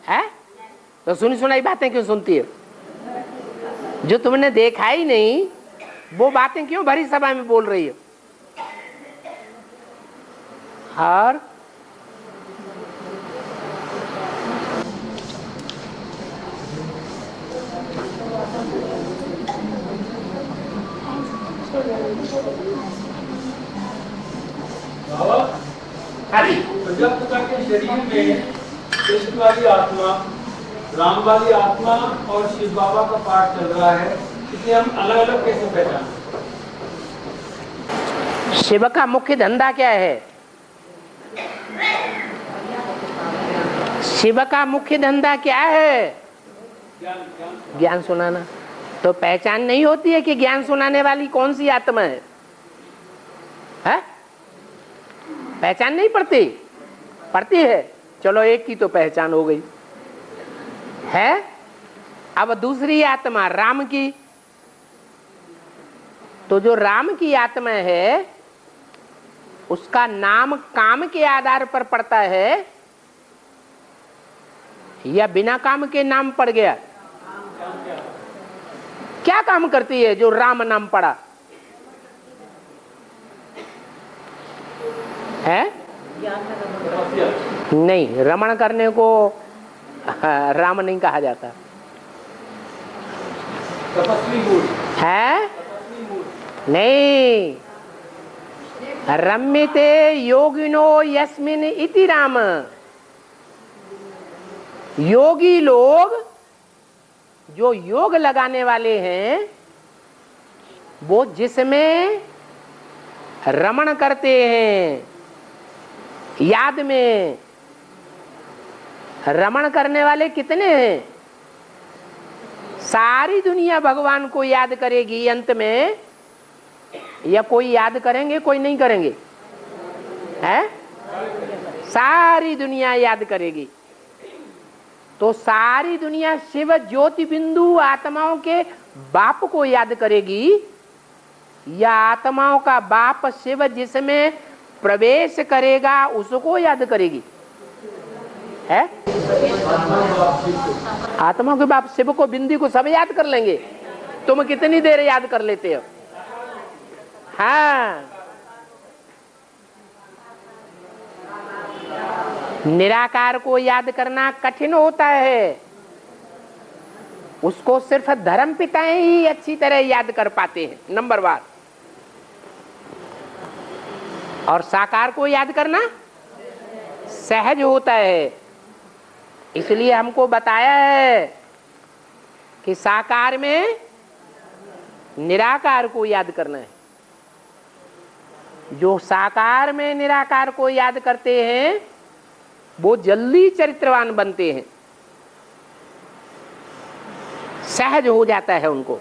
है? तो सुनी सुनाई बातें क्यों सुनती हो? जो तुमने देखा ही नहीं वो बातें क्यों भरी सभा में बोल रही हो? और प्रजापिता के शरीर में कृष्ण वाली आत्मा, राम वाली आत्मा और शिव बाबा का पाठ चल रहा है, इसे हम अलग अलग कैसे पहचानें? शिव का मुख्य धंधा क्या है? शिव का मुख्य धंधा क्या है? ज्ञान सुनाना। तो पहचान नहीं होती है कि ज्ञान सुनाने वाली कौन सी आत्मा है? पहचान नहीं पड़ती? पड़ती है। चलो एक की तो पहचान हो गई है। अब दूसरी आत्मा राम की, तो जो राम की आत्मा है उसका नाम काम के आधार पर पड़ता है या बिना काम के नाम पड़ गया? क्या काम करती है जो राम नाम पड़ा है? नहीं, रमण करने को राम नहीं कहा जाता है। नहीं, रम्यते योगिनो यस्मिन इति राम। योगी लोग, जो योग लगाने वाले हैं, वो जिसमें रमण करते हैं, याद में रमण करने वाले कितने हैं? सारी दुनिया भगवान को याद करेगी अंत में, या कोई याद करेंगे कोई नहीं करेंगे? है? सारी दुनिया याद करेगी। तो सारी दुनिया शिव ज्योति बिंदु आत्माओं के बाप को याद करेगी, या आत्माओं का बाप शिव जिसमें प्रवेश करेगा उसको याद करेगी? है? आत्मा के बाप शिव को, बिंदी को सब याद कर लेंगे। तुम कितनी देर याद कर लेते हो? हाँ, निराकार को याद करना कठिन होता है। उसको सिर्फ धर्म पिताएं ही अच्छी तरह याद कर पाते हैं, नंबर 1। और साकार को याद करना सहज होता है। इसलिए हमको बताया है कि साकार में निराकार को याद करना है। जो साकार में निराकार को याद करते हैं वो जल्दी चरित्रवान बनते हैं, सहज हो जाता है उनको।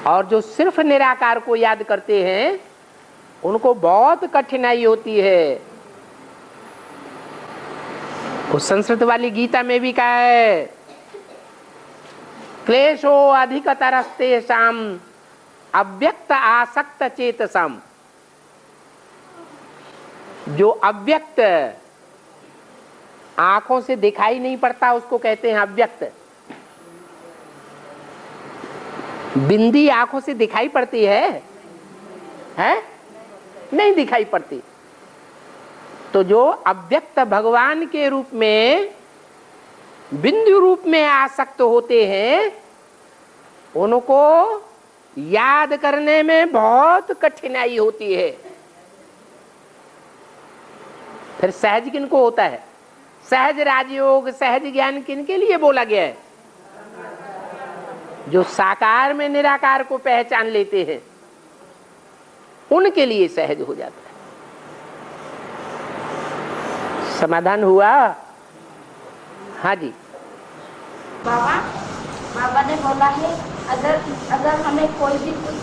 और जो सिर्फ निराकार को याद करते हैं उनको बहुत कठिनाई होती है। उस संस्कृत वाली गीता में भी कहा है, क्लेशो अधिकतरस्तेषाम अव्यक्त आसक्त चेतसाम। जो अव्यक्त आंखों से दिखाई नहीं पड़ता उसको कहते हैं अव्यक्त। बिंदी आंखों से दिखाई पड़ती है? नहीं दिखाई पड़ती। तो जो अव्यक्त भगवान के रूप में, बिंदु रूप में आसक्त होते हैं, उनको याद करने में बहुत कठिनाई होती है। फिर सहज किनको होता है? सहज राजयोग, सहज ज्ञान किनके लिए बोला गया है? जो साकार में निराकार को पहचान लेते हैं उनके लिए सहज हो जाता है। समाधान हुआ? हाँ जी। बाबा ने बोला है अगर हमें कोई भी कुछ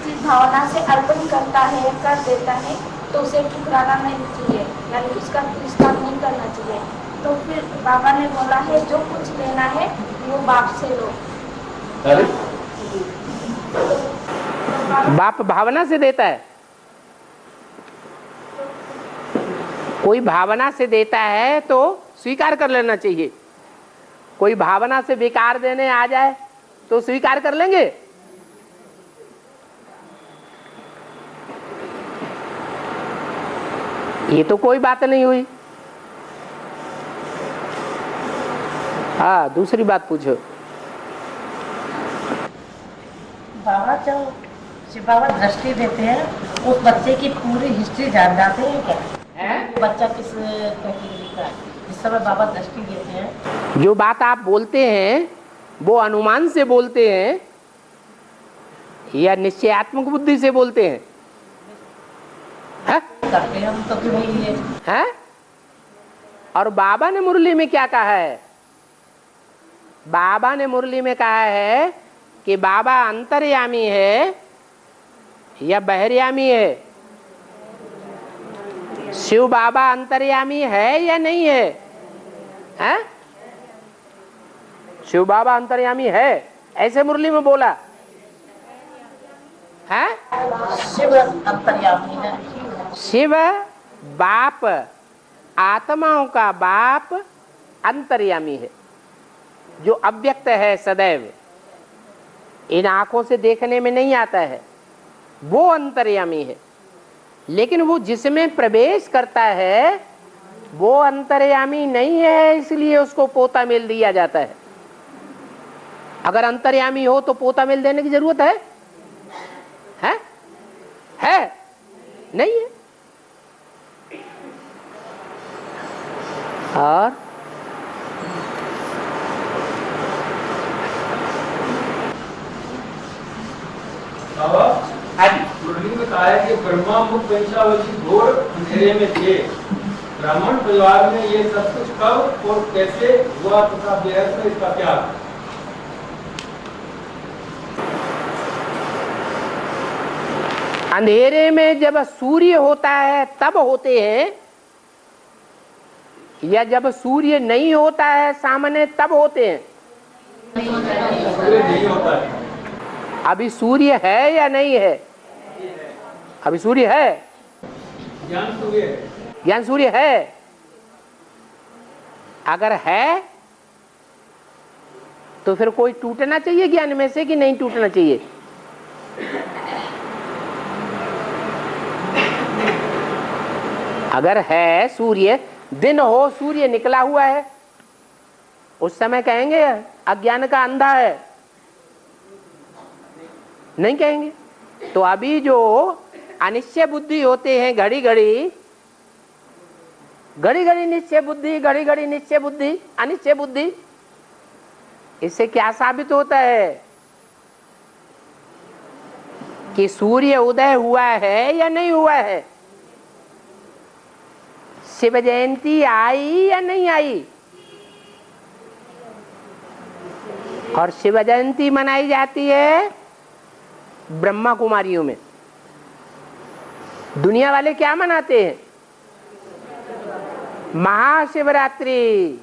चीज भावना से अर्पण करता है, कर देता है, तो उसे ठुकराना नहीं चाहिए, यानी उसका तिरस्कार नहीं करना चाहिए। तो फिर बाबा ने बोला है जो कुछ लेना है वो बाप से लो। बाप भावना से देता है? कोई भावना से देता है तो स्वीकार कर लेना चाहिए। कोई भावना से बेकार देने आ जाए तो स्वीकार कर लेंगे? ये तो कोई बात नहीं हुई। हाँ, दूसरी बात पूछो। बाबा जब शिव बाबा दृष्टि देते हैं उस बच्चे की पूरी हिस्ट्री जान जाते हैं क्या? बच्चा किस कैटेगरी का है जिस समय बाबा दृष्टि देते हैं? जो बात आप बोलते हैं वो अनुमान से बोलते हैं या निश्चयात्मक बुद्धि से बोलते हैं? करते हैं हम तो क्यों नहीं ये है? और बाबा ने मुरली में क्या कहा है? बाबा ने मुरली में कहा है कि बाबा अंतर्यामी है या बहिर्यामी है? शिव बाबा अंतर्यामी है या नहीं है? हैं? शिव बाबा अंतर्यामी है ऐसे मुरली में बोला है? शिव अंतर्यामी है। शिव बाप, आत्माओं का बाप अंतर्यामी है, जो अव्यक्त है, सदैव इन आंखों से देखने में नहीं आता है, वो अंतर्यामी है। लेकिन वो जिसमें प्रवेश करता है वो अंतर्यामी नहीं है, इसलिए उसको पोता मिल दिया जाता है। अगर अंतर्यामी हो तो पोता मिल देने की जरूरत है? है? नहीं है। और बाबा मुरली में कहा है कि ब्रह्मा मुख वंशावली घोर अंधेरे में थे। ब्राह्मण परिवार में ये सब कुछ कब और कैसे हुआ तथा बेहद में इसका क्या? अंधेरे में जब सूर्य होता है तब होते हैं या जब सूर्य नहीं होता है सामने तब होते हैं? सूर्य नहीं होता है। अभी सूर्य है या नहीं है? अभी सूर्य है, ज्ञान सूर्य है। ज्ञान सूर्य है। अगर है तो फिर कोई टूटना चाहिए ज्ञान में से कि नहीं टूटना चाहिए? अगर है सूर्य, दिन हो, सूर्य निकला हुआ है, उस समय कहेंगे अज्ञान का अंधा है? नहीं कहेंगे। तो अभी जो अनिश्चय बुद्धि होते हैं, घड़ी घड़ी निश्चय बुद्धि, घड़ी घड़ी निश्चय बुद्धि, अनिश्चय बुद्धि, इससे क्या साबित होता है कि सूर्य उदय हुआ है या नहीं हुआ है? शिव जयंती आई या नहीं आई? और शिव जयंती मनाई जाती है ब्रह्मा कुमारियों में। दुनिया वाले क्या मनाते हैं? महाशिवरात्रि।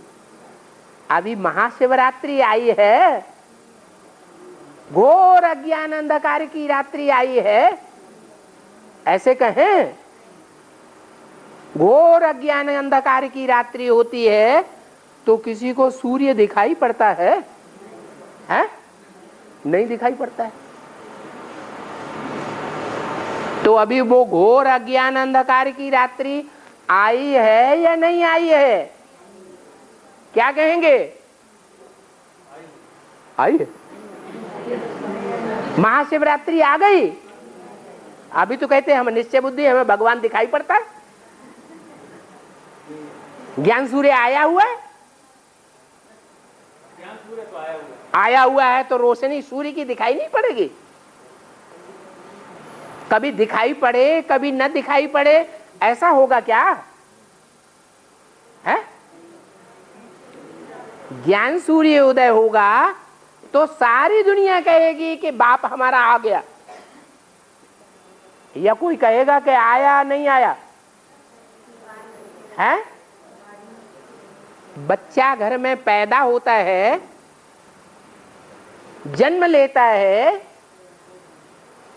अभी महाशिवरात्रि आई है, घोर अज्ञान अंधकार की रात्रि आई है, ऐसे कहें? घोर अज्ञान अंधकार की रात्रि होती है तो किसी को सूर्य दिखाई पड़ता है? नहीं दिखाई पड़ता है। तो अभी वो घोर अज्ञान अंधकार की रात्रि आई है या नहीं आई है? क्या कहेंगे? आई है। महाशिवरात्रि आ गई, अभी तो कहते हैं हम निश्चय बुद्धि, हमें भगवान दिखाई पड़ता है। ज्ञान सूर्य आया हुआ है, ज्ञान सूर्य तो आया हुआ है। आया हुआ है तो रोशनी सूर्य की दिखाई नहीं पड़ेगी? कभी दिखाई पड़े कभी न दिखाई पड़े, ऐसा होगा क्या? है? ज्ञान सूर्य उदय होगा तो सारी दुनिया कहेगी कि बाप हमारा आ गया, या कोई कहेगा कि आया नहीं आया? है? बच्चा घर में पैदा होता है, जन्म लेता है,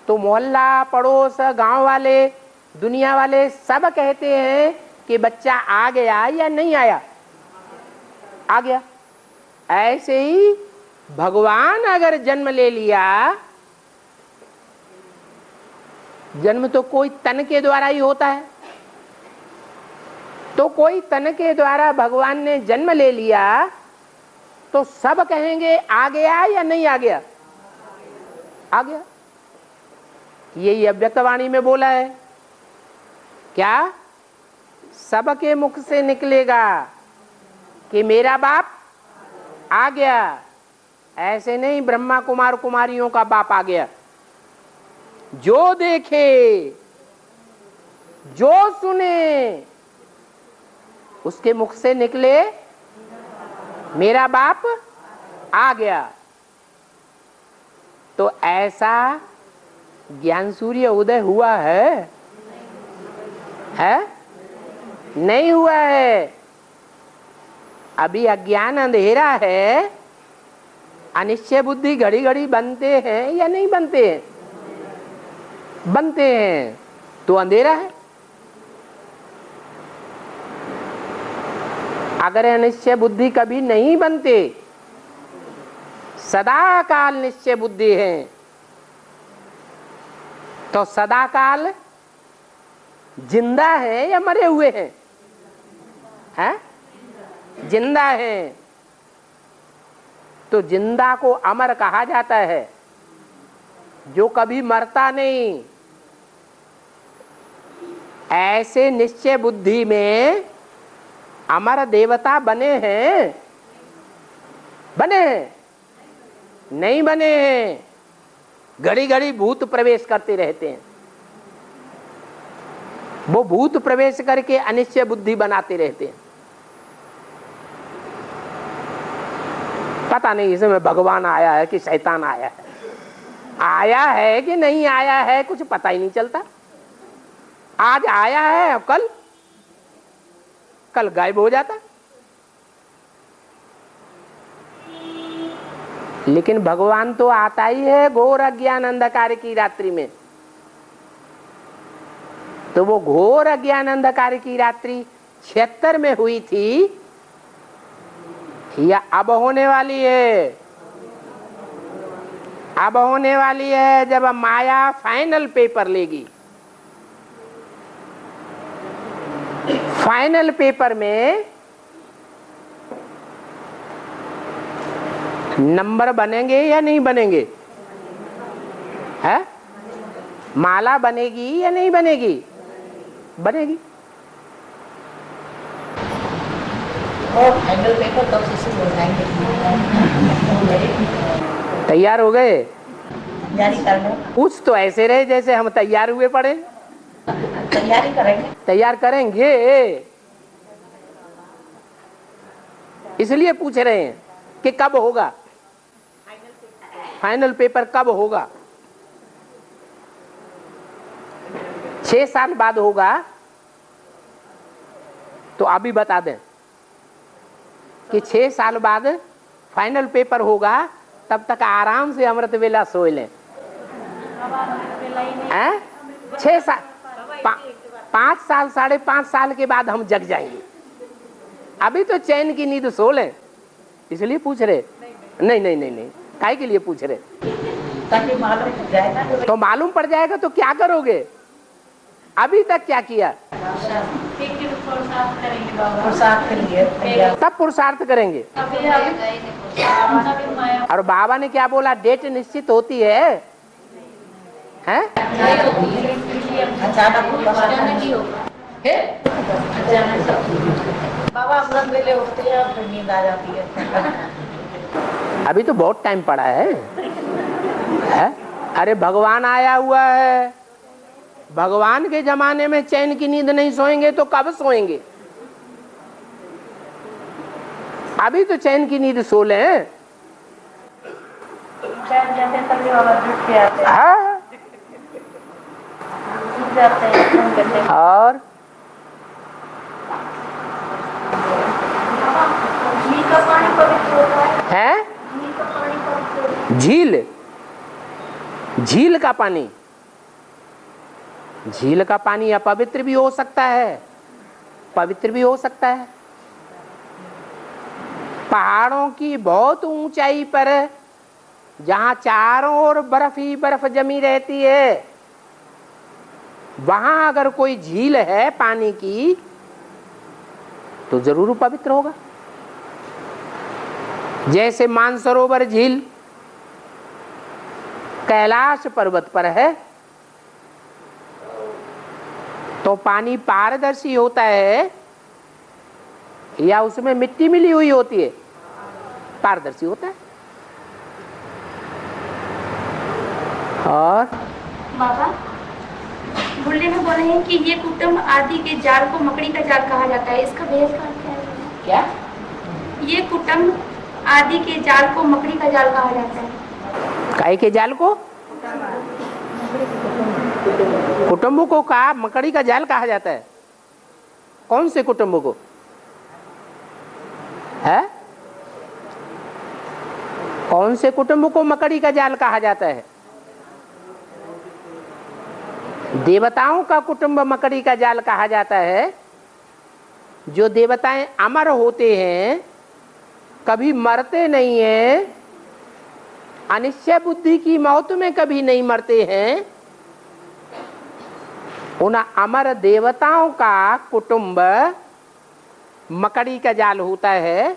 तो मोहल्ला, पड़ोस, गांव वाले, दुनिया वाले सब कहते हैं कि बच्चा आ गया या नहीं आया, आ गया। ऐसे ही भगवान अगर जन्म ले लिया, जन्म तो कोई तन के द्वारा ही होता है, तो कोई तन के द्वारा भगवान ने जन्म ले लिया तो सब कहेंगे आ गया या नहीं आ गया, आ गया। यही अव्यक्तवाणी में बोला है, क्या सबके मुख से निकलेगा कि मेरा बाप आ गया। ऐसे नहीं ब्रह्मा कुमार कुमारियों का बाप आ गया। जो देखे जो सुने उसके मुख से निकले मेरा बाप आ गया। तो ऐसा ज्ञान सूर्य उदय हुआ है? नहीं हुआ है। अभी अज्ञान अंधेरा है। अनिश्चय बुद्धि घड़ी घड़ी बनते हैं या नहीं बनते हैं? बनते हैं, तो अंधेरा है। अगर अनिश्चय बुद्धि कभी नहीं बनते, सदा काल निश्चय बुद्धि है, तो सदा काल जिंदा है या मरे हुए हैं? जिंदा है। तो जिंदा को अमर कहा जाता है, जो कभी मरता नहीं। ऐसे निश्चय बुद्धि में अमर देवता बने हैं? बने हैं? नहीं बने हैं। घड़ी घड़ी भूत प्रवेश करते रहते हैं। वो भूत प्रवेश करके अनिश्चय बुद्धि बनाते रहते हैं। पता नहीं इसमें भगवान आया है कि शैतान आया है, आया है कि नहीं आया है, कुछ पता ही नहीं चलता। आज आया है, कल गायब हो जाता। लेकिन भगवान तो आता ही है घोर अज्ञान अंधकार की रात्रि में। तो वो घोर अज्ञान अंधकार की रात्रि 76 में हुई थी या अब होने वाली है? अब होने वाली है, जब माया फाइनल पेपर लेगी। फाइनल पेपर में नंबर बनेंगे या नहीं बनेंगे? माला बनेगी या नहीं बनेगी? बनेगी। और फाइनल पेपर कब से शुरू हो जाएंगे? तैयार हो गए? तैयारी करना। कुछ तो ऐसे रहे जैसे हम तैयार हुए पड़े। तैयारी करेंगे। तैयार करेंगे, इसलिए पूछ रहे हैं कि कब होगा फाइनल पेपर, कब होगा? 6 साल बाद होगा। तो अभी बता दें कि 6 साल बाद फाइनल पेपर होगा, तब तक आराम से अमृत वेला सो लें। 6 साल, 5 साल 5.5 साल के बाद हम जग जाएंगे। अभी तो चैन की नींद सो लें, इसलिए पूछ रहे। नहीं, काहे के लिए पूछ रहे? ताकि मालूम पड़ जाएगा। तो मालूम पड़ जाएगा तो क्या करोगे? अभी तक क्या किया? पुरुषार्थ करेंगे, तब पुरुषार्थ करेंगे। और बाबा ने क्या बोला? डेट निश्चित होती है, हैं? बाबा अमृत वेले उठते हैं, फिर नींद आ जाती है। अभी तो बहुत टाइम पड़ा है? अरे भगवान आया हुआ है। भगवान के जमाने में चैन की नींद नहीं सोएंगे तो कब सोएंगे? अभी तो चैन की नींद सो लें। हाँ। और है झील का पानी, झील का पानी अपवित्र भी हो सकता है। पवित्र भी हो सकता है। पहाड़ों की बहुत ऊंचाई पर जहां चारों ओर बर्फ ही बर्फ जमी रहती है, वहां अगर कोई झील है पानी की तो जरूर पवित्र होगा। जैसे मानसरोवर झील कैलाश पर्वत पर है तो पानी पारदर्शी होता है या उसमें मिट्टी मिली हुई होती है? पारदर्शी होता है। और बाबा बुल्ले में बोले हैं कि ये कुटुंब आदि के जाल को मकड़ी का जाल कहा जाता है, इसका भेद क्या है? क्या? ये कुटुंब आदि के जाल को मकड़ी का जाल कहा जाता है। काय के जाल को? कुटुंब को कहा मकड़ी का जाल कहा जाता है। कौन से कुटुंब को है? कौन से कुटुंब को मकड़ी का जाल कहा जाता है? देवताओं का कुटुंब मकड़ी का जाल कहा जाता है। जो देवताएं अमर होते हैं, कभी मरते नहीं हैं, अनिश्चय बुद्धि की मौत में कभी नहीं मरते हैं, उन अमर देवताओं का कुटुंब मकड़ी का जाल होता है।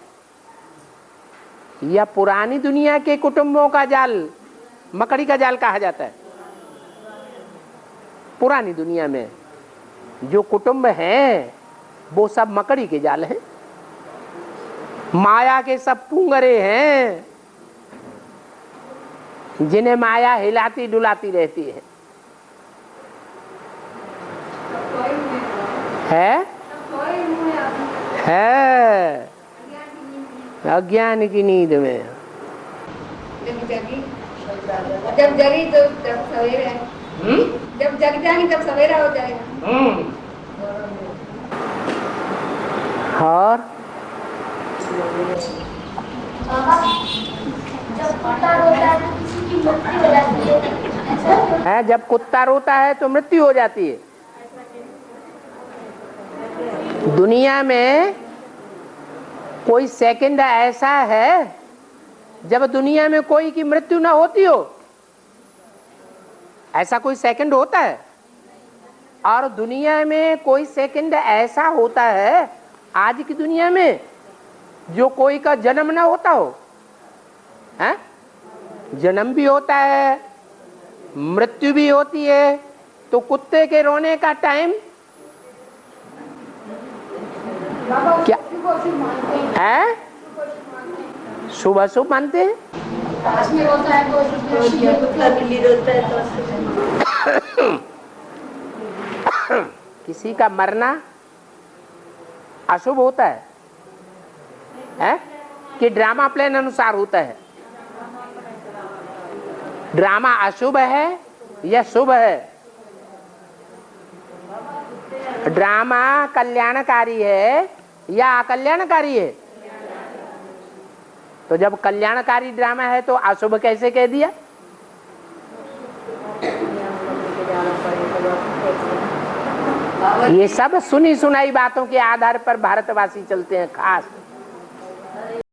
या पुरानी दुनिया के कुटुंबों का जाल मकड़ी का जाल कहा जाता है। पुरानी दुनिया में जो कुटुंब हैं वो सब मकड़ी के जाल हैं। माया के सब पुंगरे हैं जिन्हें माया हिलाती डुलाती रहती है। है अज्ञान की नींद में। जब जगी तो तब सवेरा है। जब जग जाएंगे तब सवेरा हो जाएगा। और जब कुत्ता रोता है तो किसी की मृत्यु हो जाती है। जब कुत्ता रोता है तो मृत्यु हो जाती है। दुनिया में कोई सेकंड ऐसा है जब दुनिया में कोई की मृत्यु ना होती हो? ऐसा कोई सेकंड होता है? और दुनिया में कोई सेकंड ऐसा होता है आज की दुनिया में जो कोई का जन्म ना होता हो? है? जन्म भी होता है, मृत्यु भी होती है। तो कुत्ते के रोने का टाइम क्या है? शुभ अशुभ मानते हैं। किसी का मरना अशुभ होता है कि ड्रामा प्लान अनुसार होता है? ड्रामा अशुभ है या शुभ है? ड्रामा कल्याणकारी है या अकल्याणकारी है? तो जब कल्याणकारी ड्रामा है तो अशुभ कैसे कह दिया? ये सब सुनी सुनाई बातों के आधार पर भारतवासी चलते हैं। खास